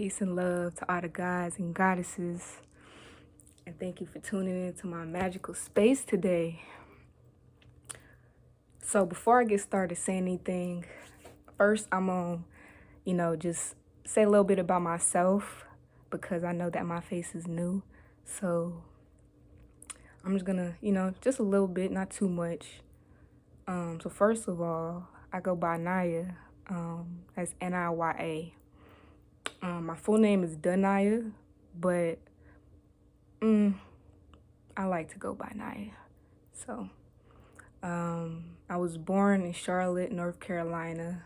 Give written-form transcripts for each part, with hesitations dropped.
Peace and love to all the gods and goddesses. And thank you for tuning into my magical space today. So before I get started saying anything, first I'm going to, just say a little bit about myself because I know that my face is new. So I'm just going to, just a little bit, not too much. So first of all, I go by Naya. That's Niya. My full name is Danaya, but I like to go by Naya. So, I was born in Charlotte, North Carolina.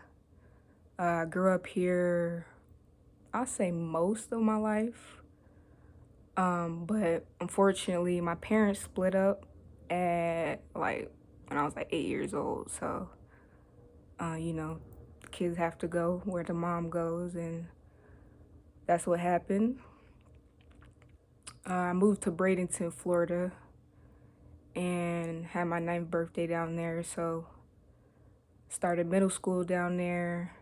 I grew up here, I'll say most of my life. But unfortunately, my parents split up at when I was 8 years old. So, kids have to go where the mom goes, and that's what happened. I moved to Bradenton, Florida, and had my 9th birthday down there. So started middle school down there,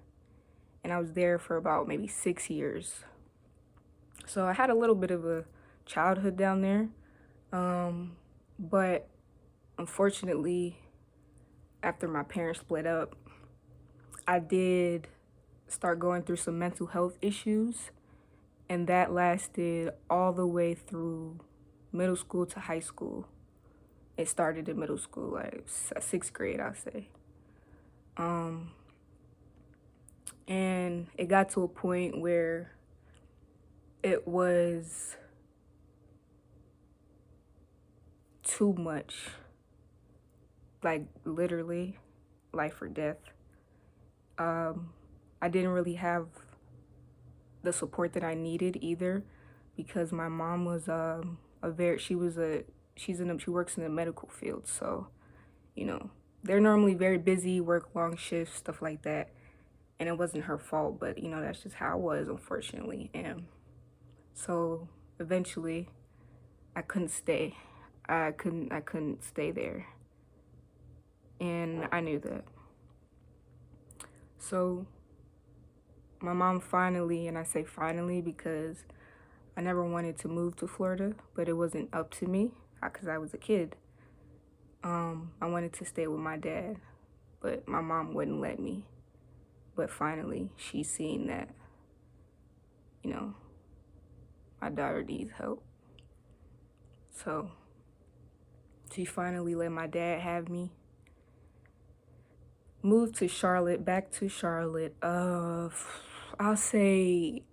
and I was there for about maybe 6 years. So I had a little bit of a childhood down there. But unfortunately, after my parents split up, I did start going through some mental health issues, and that lasted all the way through middle school to high school. It started in middle school, like 6th grade, I'll say. And it got to a point where it was too much, like literally life or death. I didn't really have the support that I needed either, because my mom was she works in the medical field. So, they're normally very busy, work long shifts, stuff like that. And it wasn't her fault, but that's just how it was, unfortunately. And so eventually I couldn't stay. I couldn't stay there. And I knew that. So my mom finally, and I say finally because I never wanted to move to Florida, but it wasn't up to me because I was a kid. I wanted to stay with my dad, but my mom wouldn't let me. But finally, she's seen that, my daughter needs help. So she finally let my dad have me. Moved to Charlotte, back to Charlotte. I'll say,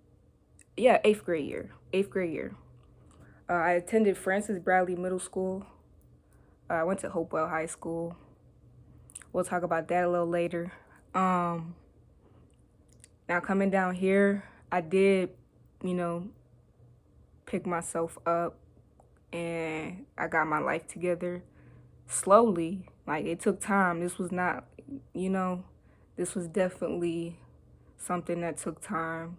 8th grade year. I attended Francis Bradley Middle School. I went to Hopewell High School. We'll talk about that a little later. Now coming down here, I did, pick myself up, and I got my life together slowly. Like, it took time. This was not, this was definitely something that took time.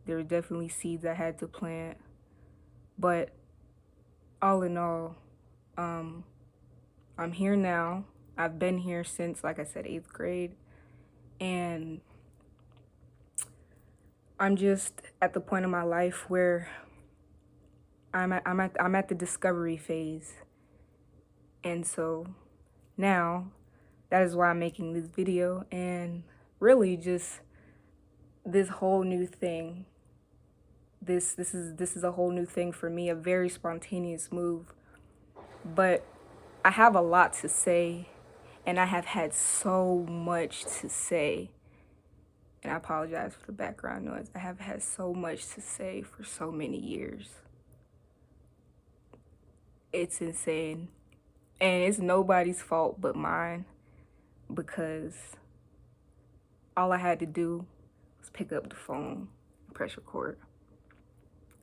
There were definitely seeds I had to plant. But all in all, I'm here now. I've been here since, like I said, 8th grade. And I'm just at the point in my life where I'm at the discovery phase. And so now that is why I'm making this video, and really just this whole new thing. This is a whole new thing for me, a very spontaneous move. But I have a lot to say, and I have had so much to say. And I apologize for the background noise. I have had so much to say for so many years. It's insane. And it's nobody's fault but mine, because all I had to do was pick up the phone and press record.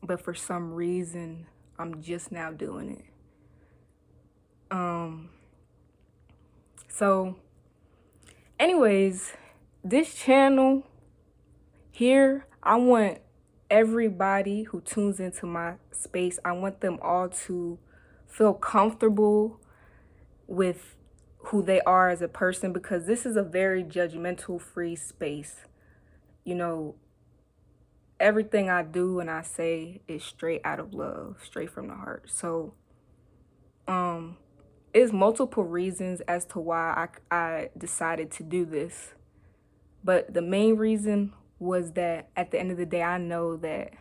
But for some reason, I'm just now doing it. So anyways, this channel here, I want everybody who tunes into my space, I want them all to feel comfortable with who they are as a person, because this is a very judgmental free space. everything I do and I say is straight out of love, straight from the heart. So, it's multiple reasons as to why I decided to do this. But the main reason was that at the end of the day, I know that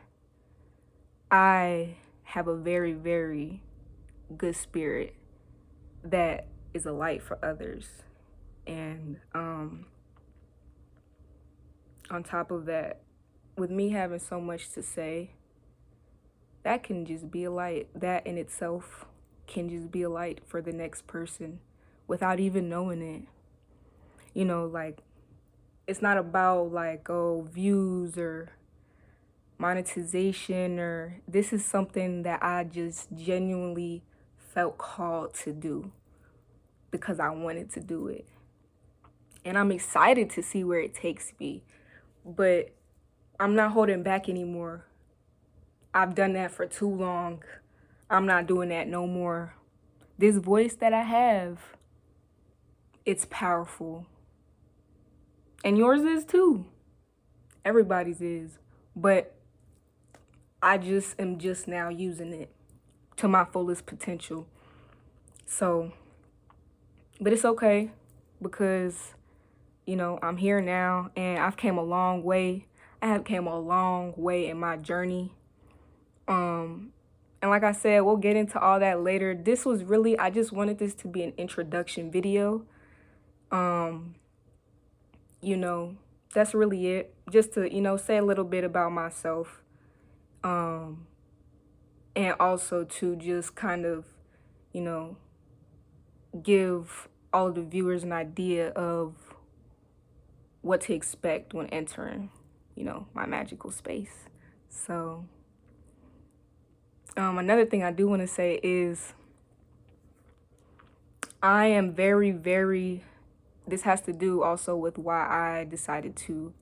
I have a very, very good spirit that is a light for others. And on top of that, with me having so much to say, that can just be a light. That in itself can just be a light for the next person without even knowing it. You know, like, it's not about like, oh, views or monetization, or this is something that I just genuinely felt called to do because I wanted to do it. And I'm excited to see where it takes me. But I'm not holding back anymore. I've done that for too long. I'm not doing that no more. This voice that I have, it's powerful. And yours is too. Everybody's is. But I just am just now using it to my fullest potential. So, but it's okay because, you know, I'm here now and I've came a long way. I have came a long way in my journey. And like I said, we'll get into all that later. This was really, I just wanted this to be an introduction video. You know, that's really it. Just to, you know, say a little bit about myself. And also to just kind of, you know, give all of the viewers an idea of what to expect when entering, you know, my magical space. So, another thing I do want to say is I am very, very, this has to do also with why I decided to,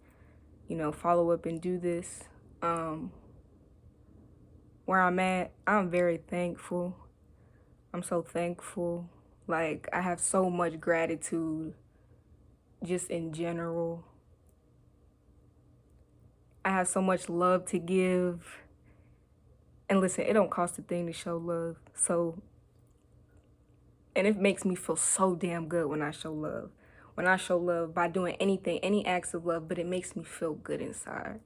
you know, follow up and do this. Where I'm at, I'm very thankful. I'm so thankful. Like, I have so much gratitude just in general. I have so much love to give. And listen, it don't cost a thing to show love. So, and it makes me feel so damn good when I show love. When I show love by doing anything, any acts of love, but it makes me feel good inside.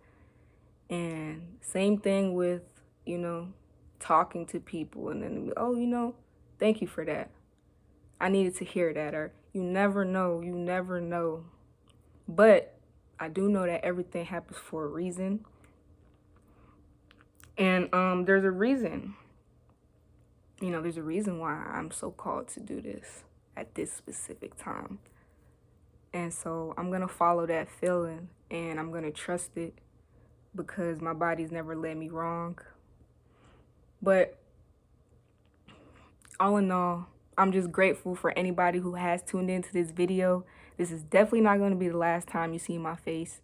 And same thing with, you know, talking to people and then, oh, you know, thank you for that. I needed to hear that. Or you never know, you never know. But I do know that everything happens for a reason. And there's a reason. You know, there's a reason why I'm so called to do this at this specific time. And so I'm going to follow that feeling and I'm going to trust it because my body's never led me wrong. But all in all, I'm just grateful for anybody who has tuned into this video. This is definitely not going to be the last time you see my face.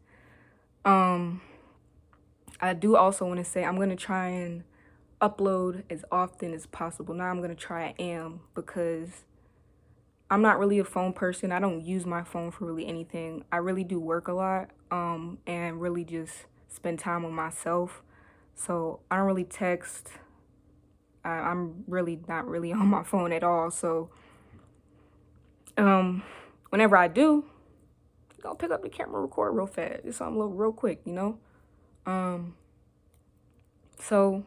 I do also want to say I'm going to try and upload as often as possible. Now I'm going to try I am because I'm not really a phone person. I don't use my phone for really anything. I really do work a lot and really just spend time with myself. So I don't really text. I'm really not really on my phone at all. So whenever I do, I'll pick up the camera, record real fast. Just something real quick, you know? So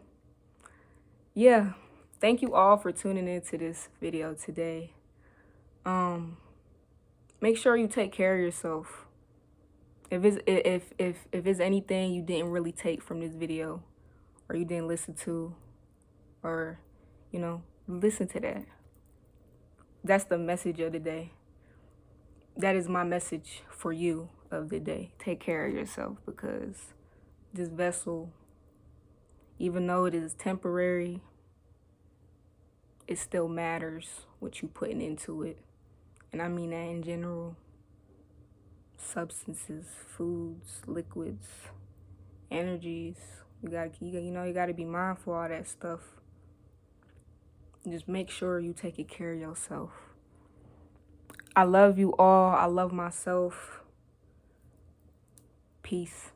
yeah, thank you all for tuning into this video today. Make sure you take care of yourself. If it's anything you didn't really take from this video or you didn't listen to, or, you know, listen to that. That's the message of the day. That is my message for you of the day. Take care of yourself because this vessel, even though it is temporary, it still matters what you putting into it. And I mean that in general. Substances, foods, liquids, energies. You gotta be mindful of all that stuff. Just make sure you taking care of yourself. I love you all. I love myself. Peace.